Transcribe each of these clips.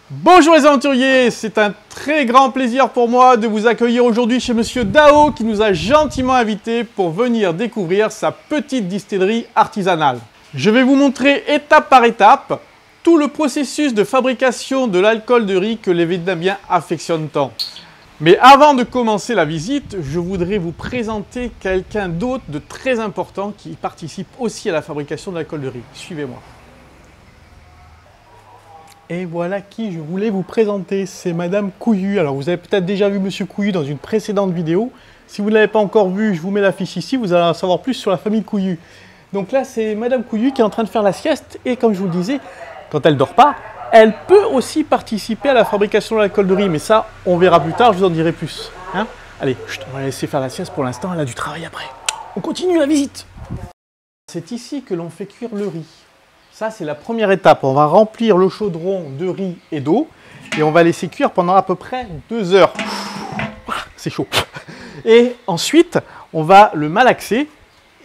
Bonjour les aventuriers, c'est un très grand plaisir pour moi de vous accueillir aujourd'hui chez Monsieur Dao qui nous a gentiment invités pour venir découvrir sa petite distillerie artisanale. Je vais vous montrer étape par étape tout le processus de fabrication de l'alcool de riz que les Vietnamiens affectionnent tant. Mais avant de commencer la visite, je voudrais vous présenter quelqu'un d'autre de très important qui participe aussi à la fabrication de l'alcool de riz. Suivez-moi. Et voilà qui je voulais vous présenter, c'est Madame Couillu. Alors vous avez peut-être déjà vu Monsieur Couillu dans une précédente vidéo. Si vous ne l'avez pas encore vu, je vous mets l'affiche ici, vous allez en savoir plus sur la famille Couillu. Donc là, c'est Madame Couillu qui est en train de faire la sieste. Et comme je vous le disais, quand elle ne dort pas, elle peut aussi participer à la fabrication de l'alcool de riz. Mais ça, on verra plus tard, je vous en dirai plus. Hein? Allez, on va la laisser faire la sieste pour l'instant, elle a du travail après. On continue la visite. C'est ici que l'on fait cuire le riz. Ça, c'est la première étape. On va remplir le chaudron de riz et d'eau et on va laisser cuire pendant à peu près 2 heures. C'est chaud. Et ensuite, on va le malaxer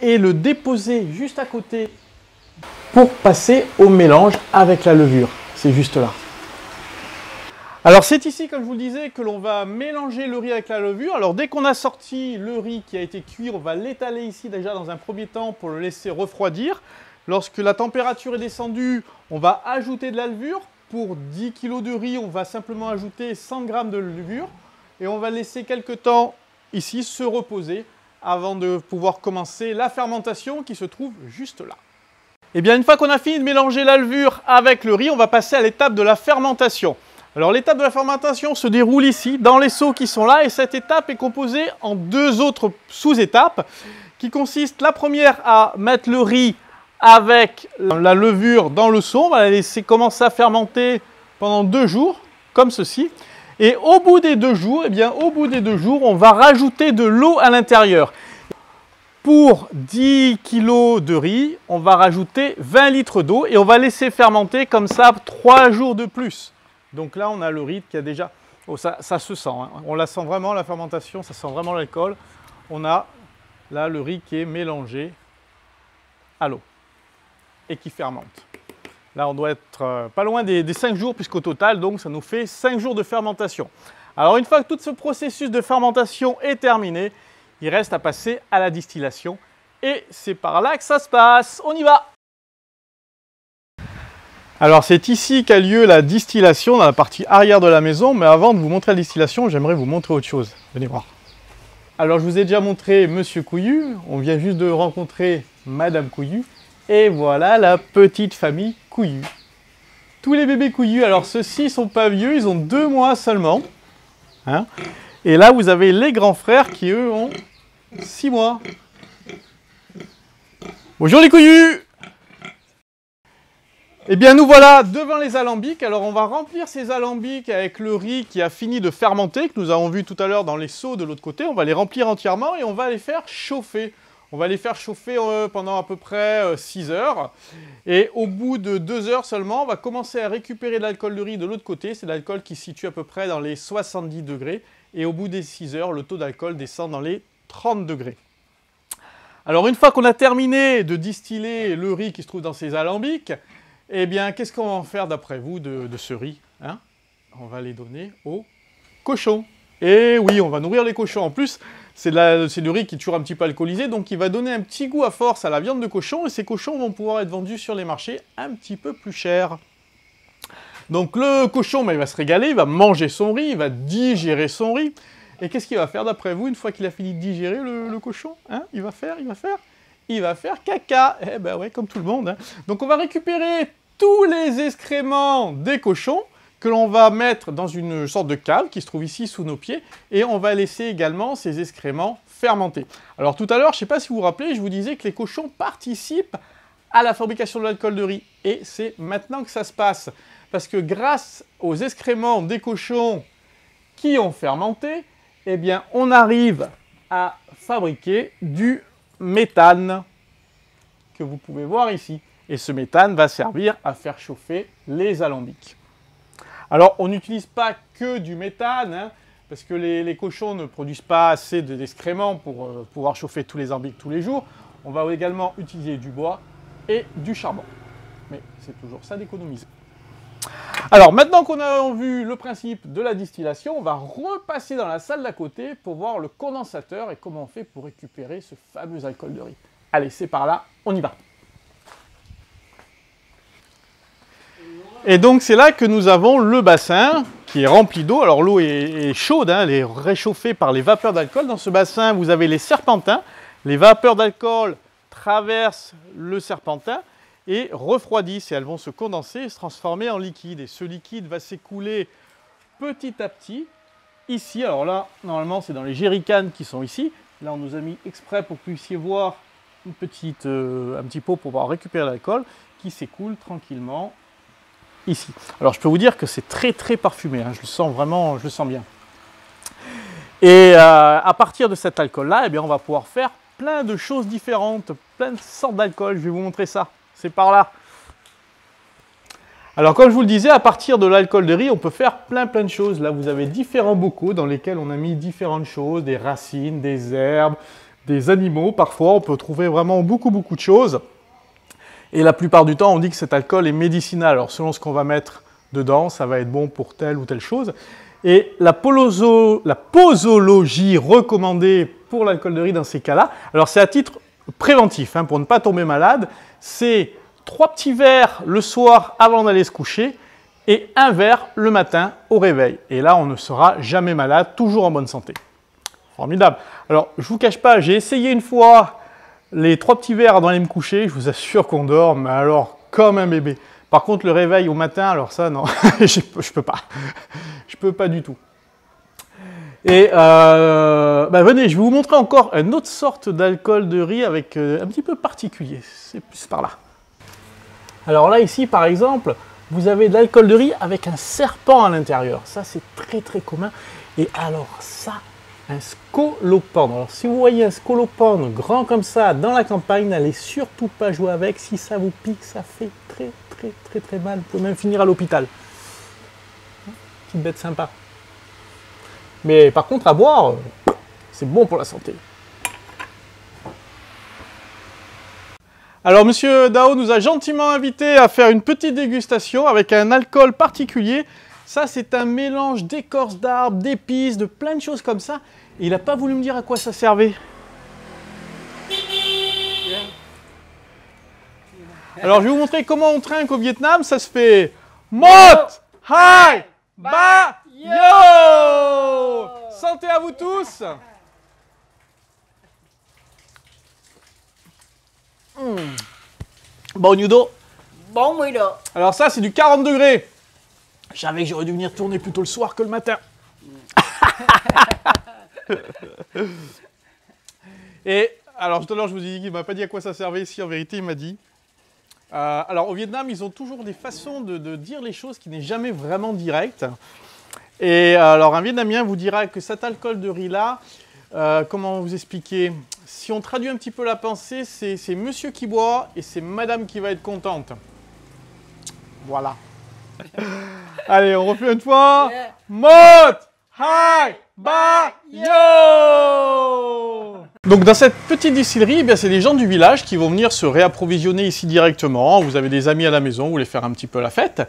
et le déposer juste à côté pour passer au mélange avec la levure. C'est juste là. Alors, c'est ici, comme je vous le disais, que l'on va mélanger le riz avec la levure. Alors, dès qu'on a sorti le riz qui a été cuit, on va l'étaler ici déjà dans un premier temps pour le laisser refroidir. Lorsque la température est descendue, on va ajouter de la levure. Pour 10 kg de riz, on va simplement ajouter 100 g de levure. Et on va laisser quelques temps ici se reposer avant de pouvoir commencer la fermentation qui se trouve juste là. Et bien, une fois qu'on a fini de mélanger la levure avec le riz, on va passer à l'étape de la fermentation. Alors, l'étape de la fermentation se déroule ici, dans les seaux qui sont là. Et cette étape est composée en 2 autres sous-étapes qui consistent, la première, à mettre le riz avec la levure dans le seau. On va la laisser commencer à fermenter pendant 2 jours, comme ceci. Et au bout des 2 jours, on va rajouter de l'eau à l'intérieur. Pour 10 kg de riz, on va rajouter 20 litres d'eau et on va laisser fermenter comme ça 3 jours de plus. Donc là, on a le riz qui a déjà... Oh, ça se sent, hein. On la sent vraiment, la fermentation, ça sent vraiment l'alcool. On a là le riz qui est mélangé à l'eau et qui fermente. Là, on doit être pas loin des 5 jours, puisqu'au total, donc, ça nous fait 5 jours de fermentation. Alors, une fois que tout ce processus de fermentation est terminé, il reste à passer à la distillation. Et c'est par là que ça se passe. On y va! Alors, c'est ici qu'a lieu la distillation, dans la partie arrière de la maison. Mais avant de vous montrer la distillation, j'aimerais vous montrer autre chose. Venez voir. Alors, je vous ai déjà montré Monsieur Couillu. On vient juste de rencontrer Madame Couillu. Et voilà la petite famille Couillu. Tous les bébés Couillu, alors ceux-ci ne sont pas vieux, ils ont 2 mois seulement. Hein? Et là, vous avez les grands frères qui, eux, ont 6 mois. Bonjour les Couillu! Eh bien, nous voilà devant les alambics. Alors, on va remplir ces alambics avec le riz qui a fini de fermenter, que nous avons vu tout à l'heure dans les seaux de l'autre côté. On va les remplir entièrement et on va les faire chauffer. On va les faire chauffer pendant à peu près 6 heures. Et au bout de 2 heures seulement, on va commencer à récupérer de l'alcool de riz de l'autre côté. C'est de l'alcool qui se situe à peu près dans les 70 degrés. Et au bout des 6 heures, le taux d'alcool descend dans les 30 degrés. Alors, une fois qu'on a terminé de distiller le riz qui se trouve dans ces alambics, eh bien, qu'est-ce qu'on va en faire d'après vous de ce riz, hein? On va les donner aux cochons. Et oui, on va nourrir les cochons. En plus, c'est du riz qui est toujours un petit peu alcoolisé, donc il va donner un petit goût à force à la viande de cochon, et ces cochons vont pouvoir être vendus sur les marchés un petit peu plus cher. Donc le cochon, il va se régaler, il va manger son riz, il va digérer son riz. Et qu'est-ce qu'il va faire d'après vous, une fois qu'il a fini de digérer le cochon, hein? Il va faire caca. Eh ben ouais, comme tout le monde, hein. Donc on va récupérer tous les excréments des cochons, que l'on va mettre dans une sorte de cave qui se trouve ici sous nos pieds, et on va laisser également ces excréments fermenter. Alors tout à l'heure, je ne sais pas si vous vous rappelez, je vous disais que les cochons participent à la fabrication de l'alcool de riz, et c'est maintenant que ça se passe, parce que grâce aux excréments des cochons qui ont fermenté, eh bien on arrive à fabriquer du méthane, que vous pouvez voir ici, et ce méthane va servir à faire chauffer les alambics. Alors, on n'utilise pas que du méthane, hein, parce que les cochons ne produisent pas assez d'excréments pour pouvoir chauffer tous les alambics tous les jours. On va également utiliser du bois et du charbon. Mais c'est toujours ça d'économiser. Alors maintenant qu'on a vu le principe de la distillation, on va repasser dans la salle d'à côté pour voir le condensateur et comment on fait pour récupérer ce fameux alcool de riz. Allez, c'est par là, on y va. Et donc c'est là que nous avons le bassin qui est rempli d'eau. Alors l'eau est chaude, hein, elle est réchauffée par les vapeurs d'alcool. Dans ce bassin, vous avez les serpentins. Les vapeurs d'alcool traversent le serpentin et refroidissent et elles vont se condenser et se transformer en liquide. Et ce liquide va s'écouler petit à petit ici. Alors là, normalement, c'est dans les jerrycans qui sont ici. Là, on nous a mis exprès pour que vous puissiez voir un petit pot pour pouvoir récupérer l'alcool qui s'écoule tranquillement ici. Alors, je peux vous dire que c'est très très parfumé. Hein. Je le sens vraiment, je le sens bien. Et à partir de cet alcool-là, eh bien, on va pouvoir faire plein de choses différentes, plein de sortes d'alcool. Je vais vous montrer ça. C'est par là. Alors, comme je vous le disais, à partir de l'alcool de riz, on peut faire plein de choses. Là, vous avez différents bocaux dans lesquels on a mis différentes choses, des racines, des herbes, des animaux. Parfois, on peut trouver vraiment beaucoup de choses. Et la plupart du temps, on dit que cet alcool est médicinal. Alors, selon ce qu'on va mettre dedans, ça va être bon pour telle ou telle chose. Et la posologie recommandée pour l'alcool de riz dans ces cas-là, alors c'est à titre préventif, hein, pour ne pas tomber malade, c'est 3 petits verres le soir avant d'aller se coucher et 1 verre le matin au réveil. Et là, on ne sera jamais malade, toujours en bonne santé. Formidable. Alors, je ne vous cache pas, j'ai essayé une fois les 3 petits verres avant d'aller me coucher, je vous assure qu'on dort, mais alors comme un bébé. Par contre, le réveil au matin, alors ça, non, je peux pas. Je peux pas du tout. Et venez, je vais vous montrer encore une autre sorte d'alcool de riz avec un petit peu particulier. C'est plus par là. Alors là, ici, par exemple, vous avez de l'alcool de riz avec un serpent à l'intérieur. Ça, c'est très très commun. Et alors ça, un scolopendre. Alors si vous voyez un scolopendre grand comme ça dans la campagne, n'allez surtout pas jouer avec. Si ça vous pique, ça fait très mal. Vous pouvez même finir à l'hôpital. Petite bête sympa. Mais par contre, à boire, c'est bon pour la santé. Alors, Monsieur Dao nous a gentiment invités à faire une petite dégustation avec un alcool particulier. Ça, c'est un mélange d'écorce d'arbres, d'épices, de plein de choses comme ça. Et il n'a pas voulu me dire à quoi ça servait. Alors, je vais vous montrer comment on trinque au Vietnam. Ça se fait Mot Hai Ba Yo. Santé à vous tous. Bon Nudo. Bon Nudo. Alors ça, c'est du 40 degrés. Je savais que j'aurais dû venir tourner plutôt le soir que le matin. Et alors tout à l'heure, je vous ai dit qu'il ne m'a pas dit à quoi ça servait. Si, en vérité, il m'a dit. Alors au Vietnam, ils ont toujours des façons de dire les choses qui n'est jamais vraiment direct. Et alors un Vietnamien vous dira que cet alcool de riz-là, comment vous expliquer? Si on traduit un petit peu la pensée, c'est monsieur qui boit et c'est madame qui va être contente. Voilà. Allez, on refait une fois. Yeah. Mot Hai Ba Yo. Donc dans cette petite distillerie, eh bien c'est les gens du village qui vont venir se réapprovisionner ici directement. Vous avez des amis à la maison, vous voulez faire un petit peu la fête,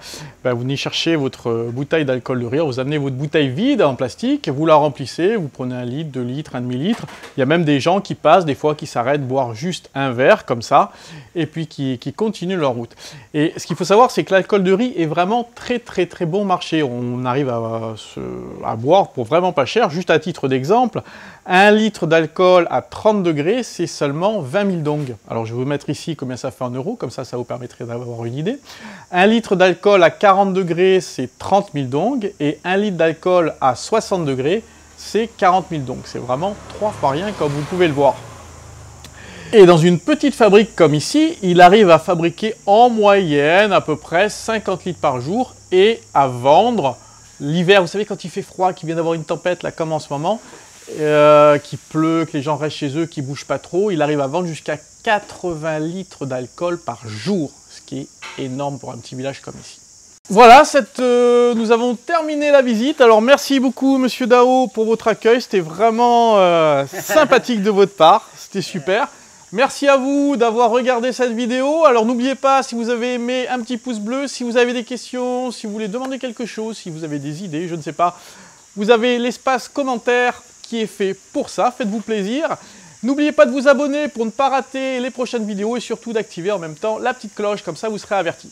vous venez chercher votre bouteille d'alcool de riz, vous amenez votre bouteille vide en plastique, vous la remplissez, vous prenez 1 litre, 2 litres, 1 demi-litre. Il y a même des gens qui passent, des fois qui s'arrêtent boire juste un verre comme ça, et puis qui continuent leur route. Et ce qu'il faut savoir, c'est que l'alcool de riz est vraiment très bon marché. On arrive à boire pour vraiment pas cher. Juste à titre d'exemple, 1 litre d'alcool à 30 degrés, c'est seulement 20 000 dong. Alors, je vais vous mettre ici combien ça fait en euros, comme ça vous permettrait d'avoir une idée. 1 litre d'alcool à 40 degrés, c'est 30 000 dong, et 1 litre d'alcool à 60 degrés, c'est 40 000 dong. C'est vraiment 3 fois rien, comme vous pouvez le voir. Et dans une petite fabrique comme ici, il arrive à fabriquer en moyenne à peu près 50 litres par jour, et à vendre l'hiver. Vous savez, quand il fait froid, qu'il vient d'avoir une tempête, là, comme en ce moment, qu'il pleut, que les gens restent chez eux, qu'ils ne bougent pas trop, il arrive à vendre jusqu'à 80 litres d'alcool par jour, ce qui est énorme pour un petit village comme ici. Voilà, nous avons terminé la visite. Alors merci beaucoup Monsieur Dao pour votre accueil, c'était vraiment sympathique de votre part, c'était super. Merci à vous d'avoir regardé cette vidéo. Alors n'oubliez pas, si vous avez aimé, un petit pouce bleu. Si vous avez des questions, si vous voulez demander quelque chose, si vous avez des idées, je ne sais pas, vous avez l'espace commentaire qui est fait pour ça. Faites-vous plaisir. N'oubliez pas de vous abonner pour ne pas rater les prochaines vidéos et surtout d'activer en même temps la petite cloche, comme ça vous serez averti.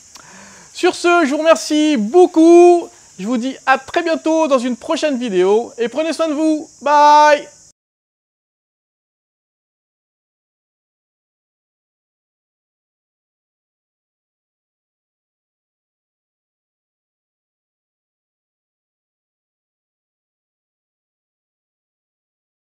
Sur ce, je vous remercie beaucoup. Je vous dis à très bientôt dans une prochaine vidéo et prenez soin de vous. Bye!